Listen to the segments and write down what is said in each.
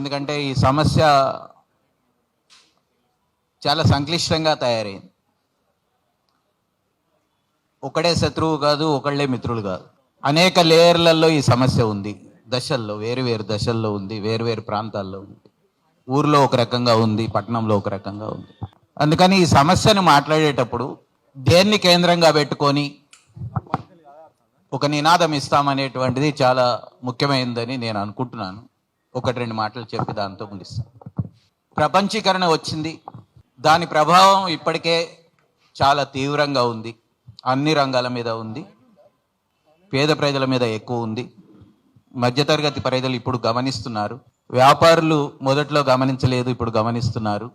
ఎందుకంటే ఈ సమస్య చాలా సంక్లిష్టంగా తయారైంది. ఒకడే శత్రువు కాదు, ఒకళ్ళే మిత్రులు కాదు. అనేక లేయర్లలో ఈ సమస్య ఉంది. దశల్లో, వేరు దశల్లో ఉంది, వేరు ప్రాంతాల్లో ఉంది. ఊర్లో ఒక రకంగా ఉంది, పట్టణంలో ఒక రకంగా ఉంది. అందుకని ఈ సమస్యను మాట్లాడేటప్పుడు దేన్ని కేంద్రంగా పెట్టుకొని ఒక నినాదం ఇస్తామనేటువంటిది చాలా ముఖ్యమైనదని నేను అనుకుంటున్నాను. ఒకటి రెండు మాటలు చెప్పి దాంతో ముగిస్తాను. ప్రపంచీకరణ వచ్చింది. దాని ప్రభావం ఇప్పటికే చాలా తీవ్రంగా ఉంది. అన్ని రంగాల మీద ఉంది. పేద ప్రజల మీద ఎక్కువ ఉంది. మధ్యతరగతి ప్రజలు ఇప్పుడు గమనిస్తున్నారు. వ్యాపారులు మొదట్లో గమనించలేదు, ఇప్పుడు గమనిస్తున్నారు.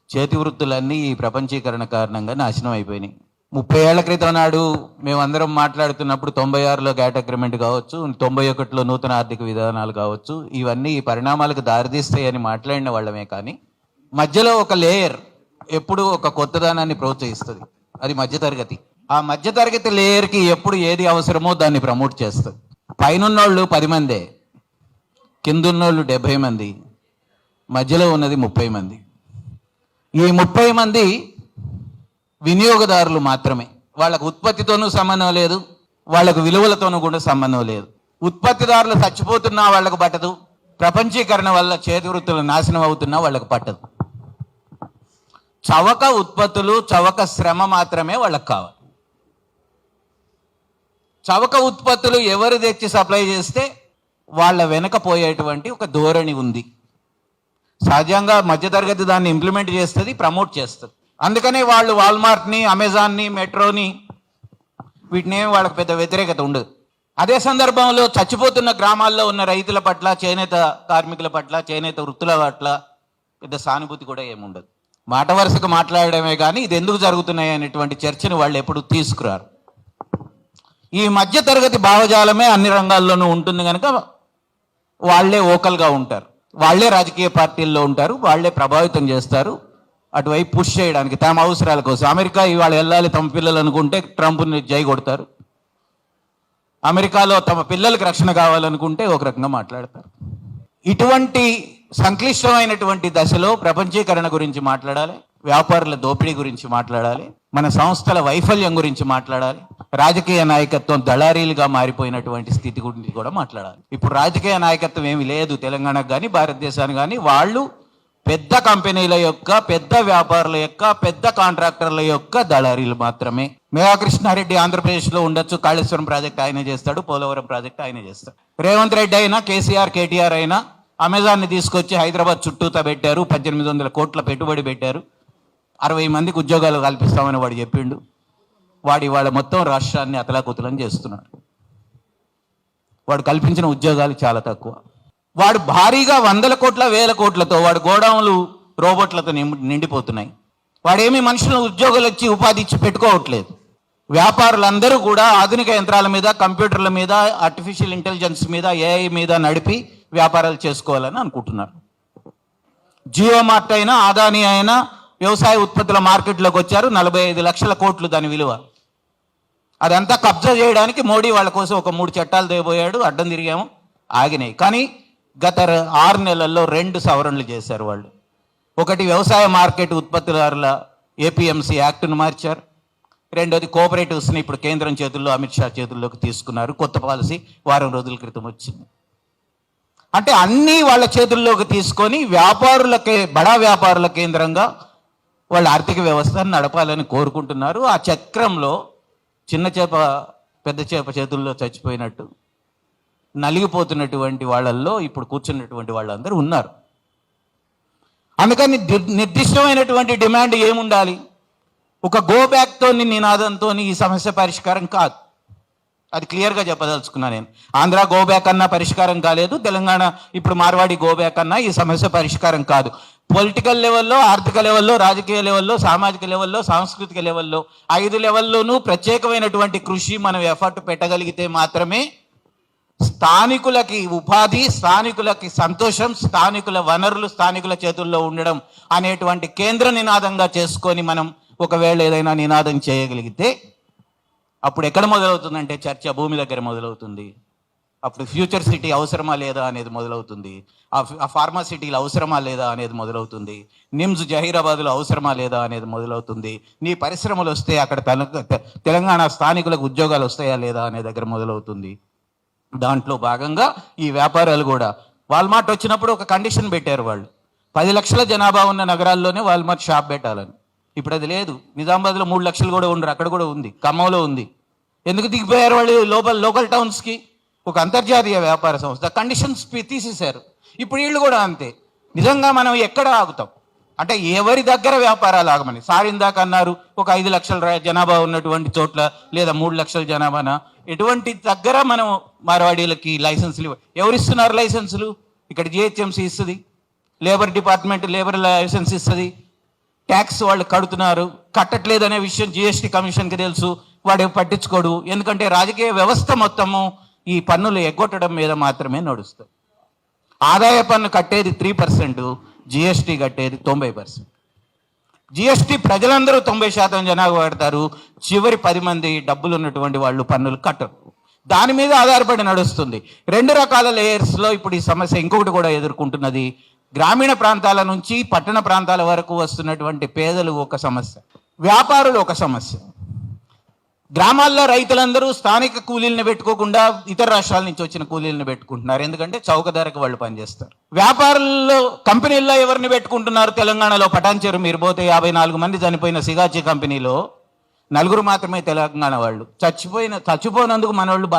చేతి వృత్తులన్నీ ఈ ప్రపంచీకరణ కారణంగా నాశనం అయిపోయినాయి. 30 ఏళ్ల క్రితం నాడు మేమందరం మాట్లాడుతున్నప్పుడు 96లో గ్యాట్ అగ్రిమెంట్ కావచ్చు, 91లో నూతన ఆర్థిక విధానాలు కావచ్చు, ఇవన్నీ ఈ పరిణామాలకు దారితీస్తాయని మాట్లాడిన వాళ్ళమే. కానీ మధ్యలో ఒక లేయర్ ఎప్పుడు ఒక కొత్తదనాన్ని ప్రోత్సహిస్తుంది. అది మధ్యతరగతి. ఆ మధ్యతరగతి లేయర్కి ఎప్పుడు ఏది అవసరమో దాన్ని ప్రమోట్ చేస్తుంది. పైనున్నోళ్ళు 10 మందే, కిందున్నోళ్ళు 70 మంది, మధ్యలో ఉన్నది 30 మంది. ఈ 30 మంది వినియోగదారులు మాత్రమే. వాళ్ళకు ఉత్పత్తితోనూ సంబంధం లేదు, వాళ్ళకు విలువలతోనూ కూడా సంబంధం లేదు. ఉత్పత్తిదారులు చచ్చిపోతున్నా వాళ్ళకు పట్టదు, ప్రపంచీకరణ వల్ల చేతి వృత్తులు నాశనం అవుతున్నా వాళ్ళకు పట్టదు. చవక ఉత్పత్తులు, చవక శ్రమ మాత్రమే వాళ్ళకు కావాలి. చవక ఉత్పత్తులు ఎవరు తెచ్చి సప్లై చేస్తే వాళ్ళ వెనక పోయేటువంటి ఒక ధోరణి ఉంది. సహజంగా మధ్యతరగతి దాన్ని ఇంప్లిమెంట్ చేస్తుంది, ప్రమోట్ చేస్తుంది. అందుకనే వాళ్ళు వాల్మార్ట్ని, అమెజాన్ని, మెట్రోని, వీటిని వాళ్ళకి పెద్ద వ్యతిరేకత ఉండదు. అదే సందర్భంలో చచ్చిపోతున్న గ్రామాల్లో ఉన్న రైతుల పట్ల, చేనేత కార్మికుల పట్ల, చేనేత వృత్తుల పట్ల పెద్ద సానుభూతి కూడా ఏముండదు. మాట వరుసకు మాట్లాడడమే కానీ ఇది ఎందుకు జరుగుతున్నాయి అనేటువంటి చర్చను వాళ్ళు ఎప్పుడు తీసుకురారు. ఈ మధ్యతరగతి భావజాలమే అన్ని రంగాల్లోనూ ఉంటుంది కనుక వాళ్లే ఓకల్గా ఉంటారు, వాళ్లే రాజకీయ పార్టీల్లో ఉంటారు, వాళ్లే ప్రభావితం చేస్తారు అటువైపు పుష్ చేయడానికి తమ అవసరాల కోసం. అమెరికా ఇవాళ వెళ్ళాలి తమ పిల్లలు అనుకుంటే ట్రంప్ని జై కొడతారు. అమెరికాలో తమ పిల్లలకు రక్షణ కావాలనుకుంటే ఒక రకంగా మాట్లాడతారు. ఇటువంటి సంక్లిష్టమైనటువంటి దశలో ప్రపంచీకరణ గురించి మాట్లాడాలి, వ్యాపారుల దోపిడీ గురించి మాట్లాడాలి, మన సంస్థల వైఫల్యం గురించి మాట్లాడాలి, రాజకీయ నాయకత్వం దళారీలుగా మారిపోయినటువంటి స్థితి గురించి కూడా మాట్లాడాలి. ఇప్పుడు రాజకీయ నాయకత్వం ఏమి లేదు తెలంగాణకు కానీ భారతదేశానికి కానీ. వాళ్ళు పెద్ద కంపెనీల యొక్క, పెద్ద వ్యాపారుల యొక్క, పెద్ద కాంట్రాక్టర్ల యొక్క దళారీలు మాత్రమే. మెగాకృష్ణారెడ్డి ఆంధ్రప్రదేశ్లో ఉండొచ్చు, కాళేశ్వరం ప్రాజెక్ట్ ఆయన చేస్తాడు, పోలవరం ప్రాజెక్ట్ ఆయన చేస్తాడు. రేవంత్ రెడ్డి అయినా, కేసీఆర్, కేటీఆర్ అయినా అమెజాన్ని తీసుకొచ్చి హైదరాబాద్ చుట్టూతా పెట్టారు, 1800 కోట్ల పెట్టుబడి పెట్టారు, 60 మందికి ఉద్యోగాలు కల్పిస్తామని వాడు చెప్పిండు. వాడు ఇవాళ మొత్తం రాష్ట్రాన్ని అతలాకుతలం చేస్తున్నాడు. వాడు కల్పించిన ఉద్యోగాలు చాలా తక్కువ. వాడు భారీగా 100 కోట్ల 1000 కోట్లతో వాడు గోడౌన్లు రోబోట్లతో నిండిపోతున్నాయి. వాడేమీ మనుషులను ఉద్యోగాలు ఇచ్చి ఉపాధి ఇచ్చి పెట్టుకోవట్లేదు. వ్యాపారులందరూ కూడా ఆధునిక యంత్రాల మీద, కంప్యూటర్ల మీద, ఆర్టిఫిషియల్ ఇంటెలిజెన్స్ మీద, ఏఐ మీద నడిపి వ్యాపారాలు చేసుకోవాలని అనుకుంటున్నారు. జియో మార్ట్ అయినా, అదానీ అయినా వ్యవసాయ ఉత్పత్తుల మార్కెట్లోకి వచ్చారు. 45 లక్షల కోట్లు దాని విలువ. అదంతా కబ్జా చేయడానికి మోడీ వాళ్ళ కోసం ఒక 3 చట్టాలు తేబోయాడు. అడ్డం తిరిగాము, ఆగినాయి. కానీ గత 6 నెలల్లో 2 సవరణలు చేశారు వాళ్ళు. ఒకటి వ్యవసాయ మార్కెట్ ఉత్పత్తిదారుల ఏపీఎంసీ యాక్ట్ను మార్చారు. రెండోది కోఆపరేటివ్స్ని ఇప్పుడు కేంద్రం చేతుల్లో, అమిత్ షా చేతుల్లోకి తీసుకున్నారు. కొత్త పాలసీ వారం రోజుల క్రితం వచ్చింది. అంటే అన్నీ వాళ్ళ చేతుల్లోకి తీసుకొని వ్యాపారులకే, బడా వ్యాపారుల కేంద్రంగా వాళ్ళ ఆర్థిక వ్యవస్థను నడపాలని కోరుకుంటున్నారు. ఆ చక్రంలో చిన్న చేప పెద్ద చేప చేతుల్లో చచ్చిపోయినట్టు నలిగిపోతున్నటువంటి వాళ్ళల్లో ఇప్పుడు కూర్చున్నటువంటి వాళ్ళందరూ ఉన్నారు. అందుకని నిర్దిష్టమైనటువంటి డిమాండ్ ఏముండాలి? ఒక గో బ్యాక్తో నినాదంతో ఈ సమస్య పరిష్కారం కాదు. అది క్లియర్గా చెప్పదలుచుకున్నా నేను. ఆంధ్ర గో బ్యాక్ అన్నా పరిష్కారం కాలేదు, తెలంగాణ ఇప్పుడు మార్వాడి గో బ్యాక్ అన్నా ఈ సమస్య పరిష్కారం కాదు. పొలిటికల్ లెవెల్లో, ఆర్థిక లెవెల్లో, రాజకీయ లెవెల్లో, సామాజిక లెవెల్లో, సాంస్కృతిక లెవెల్లో 5 లెవెల్లోనూ ప్రత్యేకమైనటువంటి కృషి మనం ఎఫర్ట్ పెట్టగలిగితే మాత్రమే స్థానికులకి ఉపాధి, స్థానికులకి సంతోషం, స్థానికుల వనరులు స్థానికుల చేతుల్లో ఉండడం అనేటువంటి కేంద్ర నినాదంగా చేసుకొని మనం ఒకవేళ ఏదైనా నినాదం చేయగలిగితే అప్పుడు ఎక్కడ మొదలవుతుందంటే చర్చ భూమి దగ్గర మొదలవుతుంది. అప్పుడు ఫ్యూచర్ సిటీ అవసరమా లేదా అనేది మొదలవుతుంది. ఆ ఫార్మా సిటీలు అవసరమా లేదా అనేది మొదలవుతుంది. నిమ్స్ జహీరాబాద్లో అవసరమా లేదా అనేది మొదలవుతుంది. నీ పరిశ్రమలు వస్తే అక్కడ తెలంగాణ స్థానికులకు ఉద్యోగాలు వస్తాయా లేదా అనే దగ్గర మొదలవుతుంది. దాంట్లో భాగంగా ఈ వ్యాపారాలు కూడా వాల్మార్ట్ వచ్చినప్పుడు ఒక కండిషన్ పెట్టారు వాళ్ళు, 10 లక్షల జనాభా ఉన్న నగరాల్లోనే వాల్మార్ట్ షాప్ పెట్టాలని. ఇప్పుడు అది లేదు. నిజామాబాద్లో 3 లక్షలు కూడా ఉండరు, అక్కడ కూడా ఉంది, ఖమ్మంలో ఉంది. ఎందుకు దిగిపోయారు వాళ్ళు లోకల్ టౌన్స్కి? ఒక అంతర్జాతీయ వ్యాపార సంస్థ కండిషన్స్ తీసేశారు. ఇప్పుడు వీళ్ళు కూడా అంతే. నిజంగా మనం ఎక్కడ ఆగుతాం అంటే ఎవరి దగ్గర వ్యాపారాలు ఆగమని సార్ ఇందాక అన్నారు, ఒక 5 లక్షల జనాభా ఉన్నటువంటి చోట్ల లేదా 3 లక్షల జనాభాన ఎటువంటి దగ్గర మనం మార్వాడీలకి లైసెన్సులు ఎవరిస్తున్నారు? లైసెన్సులు ఇక్కడ జిహెచ్ఎంసీ ఇస్తుంది, లేబర్ డిపార్ట్మెంట్ లేబర్ లైసెన్స్ ఇస్తుంది, ట్యాక్స్ వాళ్ళు కడుతున్నారు. కట్టట్లేదు అనే విషయం జిఎస్టీ కమిషన్కి తెలుసు, వాడు పట్టించుకోడు. ఎందుకంటే రాజకీయ వ్యవస్థ మొత్తము ఈ పన్నులు ఎగ్గొట్టడం మీద మాత్రమే నడుస్తుంది. ఆదాయ పన్ను కట్టేది 3%, జిఎస్టీ కట్టేది 90%. జిఎస్టీ ప్రజలందరూ 90% జనాభా కడతారు, చివరి 10 మంది డబ్బులు ఉన్నటువంటి వాళ్ళు పన్నులు కట్టరు. దాని మీద ఆధారపడి నడుస్తుంది. 2 రకాల లేయర్స్లో ఇప్పుడు ఈ సమస్య ఇంకొకటి కూడా ఎదుర్కొంటున్నది. గ్రామీణ ప్రాంతాల నుంచి పట్టణ ప్రాంతాల వరకు వస్తున్నటువంటి పేదలు ఒక సమస్య, వ్యాపారులు ఒక సమస్య. గ్రామాల్లో రైతులందరూ స్థానిక కూలీలను పెట్టుకోకుండా ఇతర రాష్ట్రాల నుంచి వచ్చిన కూలీలను పెట్టుకుంటున్నారు, ఎందుకంటే చౌక ధరకు వాళ్ళు పనిచేస్తారు. వ్యాపారుల్లో కంపెనీల్లో ఎవరిని పెట్టుకుంటున్నారు? తెలంగాణలో పటాన్చెరు మీరు పోతే 54 మంది చనిపోయిన సిగాచి కంపెనీలో 4 మాత్రమే తెలంగాణ వాళ్ళు. చచ్చిపోయినందుకు మనోళ్ళు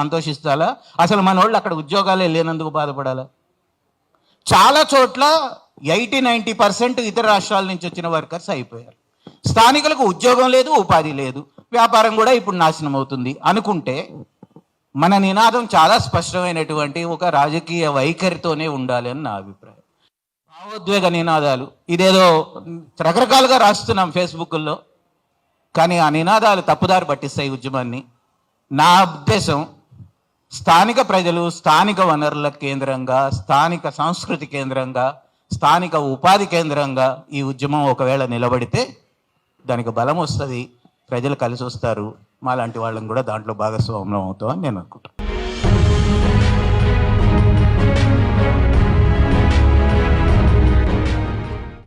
సంతోషిస్తారా? అసలు మనోళ్ళు అక్కడ ఉద్యోగాలే లేనందుకు బాధపడాలా? చాలా చోట్ల 80-90% ఇతర రాష్ట్రాల నుంచి వచ్చిన వర్కర్స్ అయిపోయారు. స్థానికులకు ఉద్యోగం లేదు, ఉపాధి లేదు, వ్యాపారం కూడా ఇప్పుడు నాశనం అవుతుంది అనుకుంటే మన నినాదం చాలా స్పష్టమైనటువంటి ఒక రాజకీయ వైఖరితోనే ఉండాలి అని నా అభిప్రాయం. భావోద్వేగ నినాదాలు ఇదేదో రకరకాలుగా రాస్తున్నాం ఫేస్బుక్లో, కానీ ఆ నినాదాలు తప్పుదారి పట్టిస్తాయి ఉద్యమాన్ని. నా ఉద్దేశం స్థానిక ప్రజలు స్థానిక వనరుల కేంద్రంగా, స్థానిక సంస్కృతి కేంద్రంగా, స్థానిక ఉపాధి కేంద్రంగా ఈ ఉద్యమం ఒకవేళ నిలబడితే దానికి బలం వస్తుంది, ప్రజలు కలిసి వస్తారు, మాలాంటి వాళ్ళని కూడా దాంట్లో భాగస్వామ్యం అవుతామని నేను అనుకుంటున్నాను.